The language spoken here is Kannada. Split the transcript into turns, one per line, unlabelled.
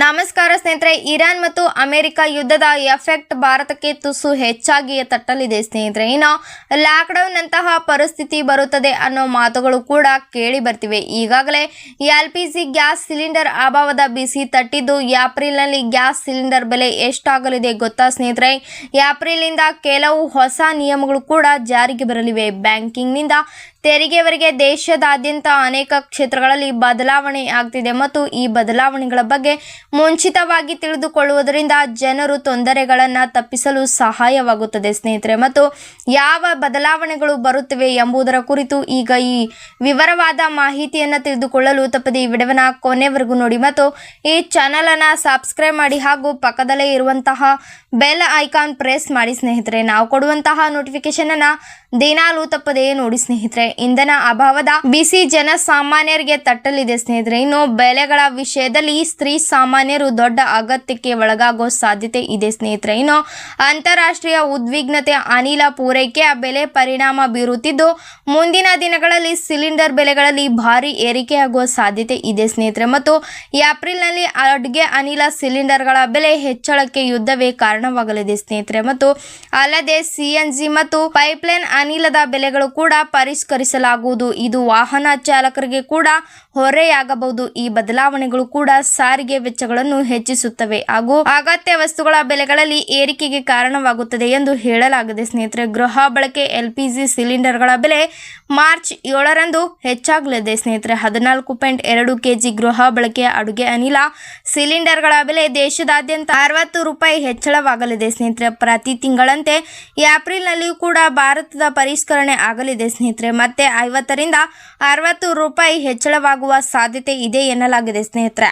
ನಮಸ್ಕಾರ ಸ್ನೇಹಿತರೆ. ಇರಾನ್ ಮತ್ತು ಅಮೆರಿಕ ಯುದ್ಧದ ಎಫೆಕ್ಟ್ ಭಾರತಕ್ಕೆ ತುಸು ಹೆಚ್ಚಾಗಿಯೇ ತಟ್ಟಲಿದೆ ಸ್ನೇಹಿತರೆ. ಇನ್ನು ಲಾಕ್ಡೌನ್ ನಂತಹ ಪರಿಸ್ಥಿತಿ ಬರುತ್ತದೆ ಅನ್ನೋ ಮಾತುಗಳು ಕೂಡ ಕೇಳಿ ಬರ್ತಿವೆ. ಈಗಾಗಲೇ LPG ಗ್ಯಾಸ್ ಸಿಲಿಂಡರ್ ಅಭಾವದ ಬಿಸಿ ತಟ್ಟಿದ್ದು, ಏಪ್ರಿಲ್ನಲ್ಲಿ ಗ್ಯಾಸ್ ಸಿಲಿಂಡರ್ ಬೆಲೆ ಎಷ್ಟಾಗಲಿದೆ ಗೊತ್ತಾ ಸ್ನೇಹಿತರೆ? ಏಪ್ರಿಲ್ನಿಂದ ಕೆಲವು ಹೊಸ ನಿಯಮಗಳು ಕೂಡ ಜಾರಿಗೆ ಬರಲಿವೆ. ಬ್ಯಾಂಕಿಂಗ್ನಿಂದ ತೆರಿಗೆವರೆಗೆ ದೇಶದಾದ್ಯಂತ ಅನೇಕ ಕ್ಷೇತ್ರಗಳಲ್ಲಿ ಬದಲಾವಣೆ ಆಗ್ತಿದೆ ಮತ್ತು ಈ ಬದಲಾವಣೆಗಳ ಬಗ್ಗೆ ಮುಂಚಿತವಾಗಿ ತಿಳಿದುಕೊಳ್ಳುವುದರಿಂದ ಜನರು ತೊಂದರೆಗಳನ್ನು ತಪ್ಪಿಸಲು ಸಹಾಯವಾಗುತ್ತದೆ ಸ್ನೇಹಿತರೆ. ಮತ್ತು ಯಾವ ಬದಲಾವಣೆಗಳು ಬರುತ್ತಿವೆ ಎಂಬುದರ ಕುರಿತು ಈಗ ಈ ವಿವರವಾದ ಮಾಹಿತಿಯನ್ನು ತಿಳಿದುಕೊಳ್ಳಲು ತಪ್ಪದೆ ಈ ವಿಡಿಯೋನ ಕೊನೆವರೆಗೂ ನೋಡಿ ಮತ್ತು ಈ ಚಾನಲನ್ನು ಸಬ್ಸ್ಕ್ರೈಬ್ ಮಾಡಿ ಹಾಗೂ ಪಕ್ಕದಲ್ಲೇ ಇರುವಂತಹ ಬೆಲ್ ಐಕಾನ್ ಪ್ರೆಸ್ ಮಾಡಿ ಸ್ನೇಹಿತರೆ. ನಾವು ಕೊಡುವಂತಹ ನೋಟಿಫಿಕೇಶನ್ ಅನ್ನು ದಿನಾಲೂ ತಪ್ಪದೇ ನೋಡಿ ಸ್ನೇಹಿತರೆ. ಇಂಧನ ಅಭಾವದ ಬಿಸಿ ಜನಸಾಮಾನ್ಯರಿಗೆ ತಟ್ಟಲಿದೆ ಸ್ನೇಹಿತರೆ. ಇನ್ನು ಬೆಲೆಗಳ ವಿಷಯದಲ್ಲಿ ಸ್ತ್ರೀ ಸಾಮಾನ್ಯರು ದೊಡ್ಡ ಅಗತ್ಯಕ್ಕೆ ಒಳಗಾಗುವ ಸಾಧ್ಯತೆ ಇದೆ ಸ್ನೇಹಿತರೆ. ಇನ್ನು ಅಂತಾರಾಷ್ಟ್ರೀಯ ಉದ್ವಿಗ್ನತೆ ಅನಿಲ ಪೂರೈಕೆಯ ಬೆಲೆ ಪರಿಣಾಮ ಬೀರುತ್ತಿದ್ದು, ಮುಂದಿನ ದಿನಗಳಲ್ಲಿ ಸಿಲಿಂಡರ್ ಬೆಲೆಗಳಲ್ಲಿ ಭಾರಿ ಏರಿಕೆಯಾಗುವ ಸಾಧ್ಯತೆ ಇದೆ ಸ್ನೇಹಿತರೆ. ಮತ್ತು ಏಪ್ರಿಲ್ನಲ್ಲಿ ಅಡುಗೆ ಅನಿಲ ಸಿಲಿಂಡರ್ಗಳ ಬೆಲೆ ಹೆಚ್ಚಳಕ್ಕೆ ಯುದ್ಧವೇ ಕಾರಣವಾಗಲಿದೆ ಸ್ನೇಹಿತರೆ. ಮತ್ತು ಅಲ್ಲದೆ CNG ಮತ್ತು ಪೈಪ್ಲೈನ್ ಅನಿಲದ ಬೆಲೆಗಳು ಕೂಡ ಪರಿಷ್ಕರಿಸಲಾಗುವುದು. ಇದು ವಾಹನ ಚಾಲಕರಿಗೆ ಕೂಡ ಹೊರೆಯಾಗಬಹುದು. ಈ ಬದಲಾವಣೆಗಳು ಕೂಡ ಸಾರಿಗೆ ವೆಚ್ಚಗಳನ್ನು ಹೆಚ್ಚಿಸುತ್ತವೆ ಹಾಗೂ ಅಗತ್ಯ ವಸ್ತುಗಳ ಬೆಲೆಗಳಲ್ಲಿ ಏರಿಕೆಗೆ ಕಾರಣವಾಗುತ್ತದೆ ಎಂದು ಹೇಳಲಾಗಿದೆ ಸ್ನೇಹಿತರೆ. ಗೃಹ ಬಳಕೆ LPG ಸಿಲಿಂಡರ್ಗಳ ಬೆಲೆ ಮಾರ್ಚ್ 7ರಂದು ಹೆಚ್ಚಾಗಲಿದೆ ಸ್ನೇಹಿತರೆ. 14.2 kg ಗೃಹ ಬಳಕೆಯ ಅಡುಗೆ ಅನಿಲ ಸಿಲಿಂಡರ್ಗಳ ಬೆಲೆ ದೇಶದಾದ್ಯಂತ 60 ರೂಪಾಯಿ ಹೆಚ್ಚಳವಾಗಲಿದೆ ಸ್ನೇಹಿತರೆ. ಪ್ರತಿ ತಿಂಗಳಂತೆ ಏಪ್ರಿಲ್ನಲ್ಲಿಯೂ ಕೂಡ ಭಾರತದ ಪರಿಷ್ಕರಣೆ ಆಗಲಿದೆ ಸ್ನೇಹಿತರೆ. ಮತ್ತೆ 50ರಿಂದ 60 ರೂಪಾಯಿ ಹೆಚ್ಚಳವಾಗುವ ಸಾಧ್ಯತೆ ಇದೆ ಎನ್ನಲಾಗಿದೆ ಸ್ನೇಹಿತರೆ.